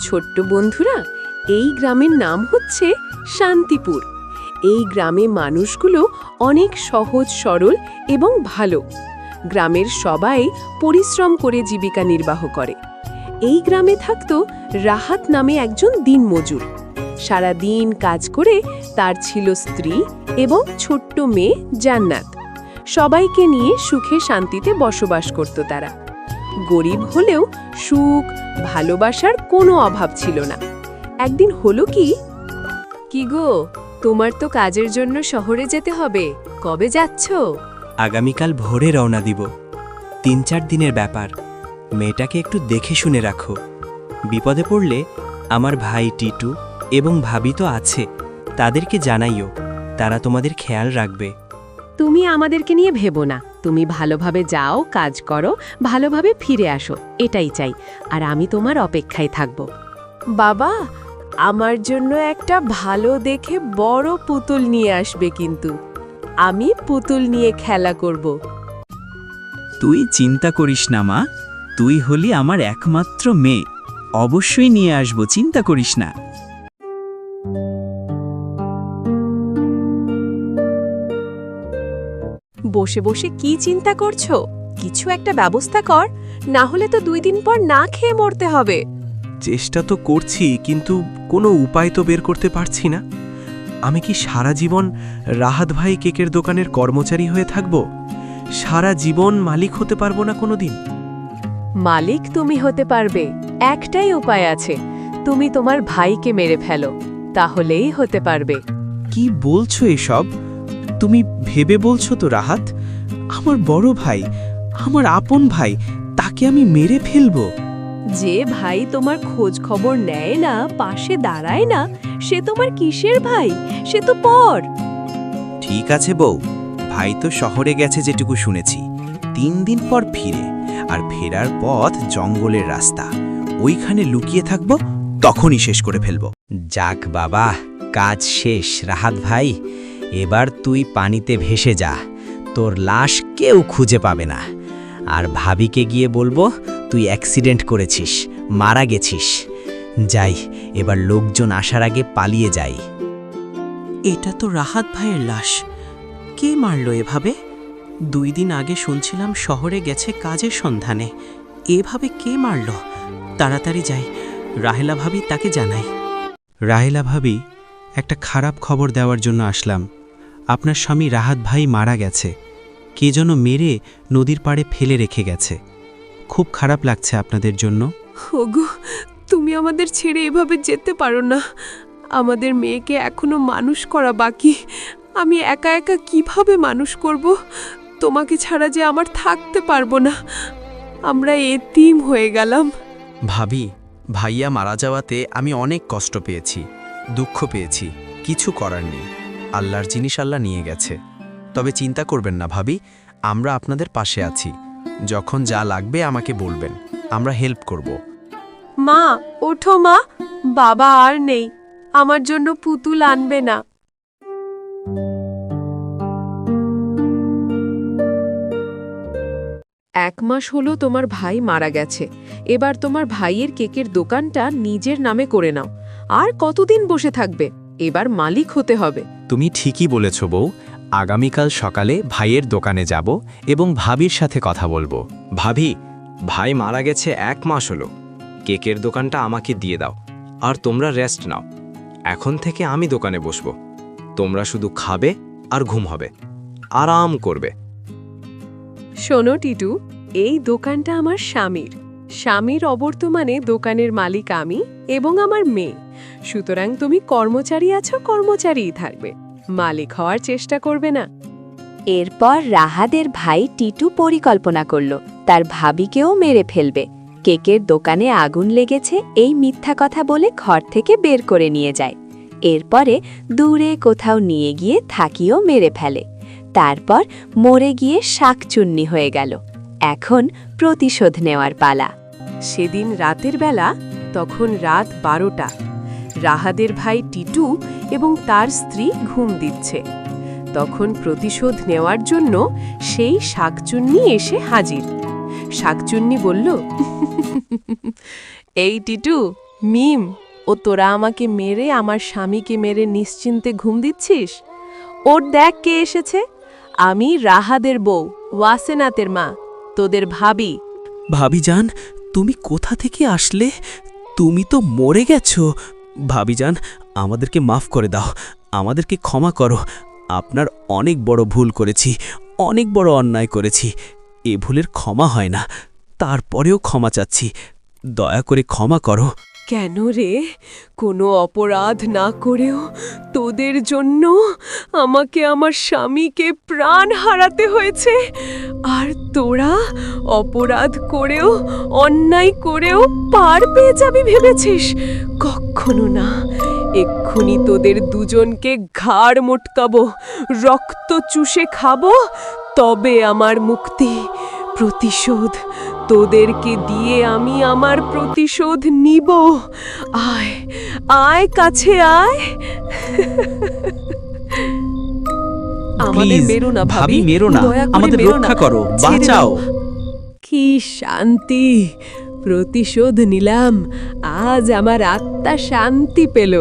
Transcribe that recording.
ছোট্ট বন্ধুরা, এই গ্রামের নাম হচ্ছে শান্তিপুর। এই গ্রামে মানুষগুলো অনেক সহজ সরল এবং ভালো। গ্রামের সবাই পরিশ্রম করে জীবিকা নির্বাহ করে। এই গ্রামে থাকত রাহাত নামে একজন দিনমজুর। সারা দিন কাজ করে তার ছিল স্ত্রী এবং ছোট্ট মেয়ে জান্নাত। সবাইকে নিয়ে সুখে শান্তিতে বসবাস করত তারা। গরিব হলেও সুখ ভালোবাসার কোনো অভাব ছিল না। একদিন হলো কি গো, তোমার তো কাজের জন্য শহরে যেতে হবে, কবে যাচ্ছ? আগামীকাল ভোরে রওনা দিব। ৩-৪ দিনের ব্যাপার। মেয়েটাকে একটু দেখে শুনে রাখো। বিপদে পড়লে আমার ভাই টিটু এবং ভাবি তো আছে, তাদেরকে জানাইও, তারা তোমাদের খেয়াল রাখবে। তুমি আমাদেরকে নিয়ে ভেবো না, তুমি ভালোভাবে যাও, কাজ করো, ভালোভাবে ফিরে আসো, এটাই চাই। আর আমি তোমার অপেক্ষায় থাকব। বাবা, আমার জন্য একটা ভালো দেখে বড় পুতুল নিয়ে আসবে, কিন্তু আমি পুতুল নিয়ে খেলা করব। তুই চিন্তা করিস না মা, তুই হলি আমার একমাত্র মেয়ে, অবশ্যই নিয়ে আসবো, চিন্তা করিস না। বসে বসে কি চিন্তা করছো? কিছু একটা ব্যবস্থা কর, না হলে তো 2 দিন পর না খেয়ে মরতে হবে। চেষ্টা তো করছি, কিন্তু কোনো উপায় তো বের করতে পারছি না। আমি কি সারা জীবন রাহাত ভাই কেকের দোকানের কর্মচারী হয়ে থাকব? সারা জীবন মালিক হতে পারবো না কোনোদিন? মালিক তুমি হতে পারবে, একটাই উপায় আছে, তুমি তোমার ভাইকে মেরে ফেলো, তাহলেই হতে পারবে। কি বলছো এসব? তুমি ভেবে বলছো তো রাহাত? আমার বড় ভাই, আমার আপন ভাই, তাকে আমি মেরে ফেলবো? যে ভাই তোমার খোঁজ খবর নেয় না, পাশে দাঁড়ায় না, সে তোমার কিসের ভাই? সে তো পর। ঠিক আছে বউ, ভাই তো শহরে গেছে যেটুকু শুনেছি, 3 দিন পর ফিরে, আর ফেরার পথ জঙ্গলের রাস্তা, ওইখানে লুকিয়ে থাকবো, তখনই শেষ করে ফেলবো। যাক বাবা, কাজ শেষ। রাহাত ভাই, এবার তুই পানিতে ভেসে যা, তোর লাশ কেউ খুঁজে পাবে না। আর ভাবিকে গিয়ে বলবো তুই অ্যাক্সিডেন্ট করেছিস, মারা গেছিস। যাই, এবার লোকজন আসার আগে পালিয়ে যাই। এটা তো রাহাত ভাইয়ের লাশ। কে মারল এভাবে? 2 দিন আগে শুনছিলাম শহরে গেছে কাজের সন্ধানে, এভাবে কে মারল? তাড়াতাড়ি যাই, রাহেলা ভাবি তাকে জানাই। রাহেলা ভাবি, একটা খারাপ খবর দেওয়ার জন্য আসলাম। আপনার স্বামী রাহাত ভাই মারা গেছে, কে যেন মেরে নদীর পাড়ে ফেলে রেখে গেছে। খুব খারাপ লাগছে আপনাদের জন্য। ওগো, তুমি আমাদের ছেড়ে এভাবে যেতে পারো না। আমাদের মেয়েকে এখনো মানুষ করা বাকি। আমি একা একা কিভাবে মানুষ করব? তোমাকে ছাড়া যে আমার থাকতে পারবো না। আমরা এতিম হয়ে গেলাম। ভাবি, ভাইয়া মারা যাওয়াতে আমি অনেক কষ্ট পেয়েছি, দুঃখ পেয়েছি। কিছু করার নেই, আল্লাহর জিনিস আল্লাহ নিয়ে গেছে। তবে চিন্তা করবেন না ভাবি, আমরা আপনাদের পাশে আছি। যখন যা লাগবে আমাকে বলবেন, আমরা হেল্প করব। মা, ওঠো মা, বাবা আর নেই, আমার জন্য পুতুল আনবে না। 1 মাস হলো তোমার ভাই মারা গেছে। এবার তোমার ভাইয়ের কেকের দোকানটা নিজের নামে করে নাও। আর কতদিন বসে থাকবে? এবার মালিক হতে হবে। তুমি ঠিকই বলেছ বউ, আগামীকাল সকালে ভাইয়ের দোকানে যাব এবং ভাবির সাথে কথা বলবো। ভাবি, ভাই মারা গেছে 1 মাস হলো, কেকের দোকানটা আমাকে দিয়ে দাও, আর তোমরা রেস্ট নাও। এখন থেকে আমি দোকানে বসবো, তোমরা শুধু খাবে আর ঘুম হবে, আরাম করবে। শোনো টিটু, এই দোকানটা আমার স্বামীর। স্বামীর অবর্তমানে দোকানের মালিক আমি এবং আমার মেয়ে। সুতরাং তুমি কর্মচারী আছো, কর্মচারীই থাকবে, মালিক হওয়ার চেষ্টা করবে না। এরপর রাহাদের ভাই টিটু পরিকল্পনা করল তার ভাবিকেও মেরে ফেলবে। কেকের দোকানে আগুন লেগেছে এই মিথ্যা কথা বলে ঘর থেকে বের করে নিয়ে যায়। এরপরে দূরে কোথাও নিয়ে গিয়ে থাকিও মেরে ফেলে। তারপর মরে গিয়ে শাকচুন্নি হয়ে গেল। এখন প্রতিশোধ নেওয়ার পালা। সেদিন রাতের বেলা, তখন রাত 12টা। রাহাদের ভাই টিটু এবং তার স্ত্রী ঘুম দিচ্ছে। তখন প্রতিশোধ নেওয়ার জন্য সেই শাকচুন্নি এসে হাজির। শাকচুন্নি বলল, এই টিটু, মিম, ও তোরা আমাকে মেরে আমার স্বামীকে মেরে নিশ্চিন্তে ঘুম দিচ্ছিস? ওর দেখ কে এসেছে, আমি রাহাদের বউ, ওয়াসেনাতের মা, তোদের ভাবি। ভাবিজান, তুমি কোথা থেকে আসলে? তুমি তো মরে গেছো। ভাবিজান, আমাদেরকে মাফ করে দাও, আমাদেরকে ক্ষমা করো। আপনার অনেক বড় ভুল করেছি, অনেক বড় অন্যায় করেছি। এ ভুলের ক্ষমা হয় না, তারপরেও ক্ষমা চাচ্ছি। দয়া করে ক্ষমা করো। কেন রে, কোনো অপরাধ না করেও তোদের জন্য আমাকে আমার স্বামীকে প্রাণ হারাতে হয়েছে, আর তোরা অপরাধ করেও অন্যায় করেও পার পেয়ে যাবি ভেবেছিস? কখনো না। এক্ষুনি তোদের দুজনকে ঘাড় মোটকাবো, রক্ত চুষে খাবো, তবে আমার মুক্তি। প্রতিশোধ তোদেরকে দিয়ে আমি আমার প্রতিশোধ নিব। আয় আয়, কাছে আয়। আমাদের Please, মেরো না ভাবি, ভাবি, মেরো না, দয়া করে আমাদের মেরো রক্ষা না। করো, ছেড়ে বাঁচাও। দাও। কি শান্তি, প্রতিশোধ নিলাম, আজ আমার আত্মা শান্তি পেল।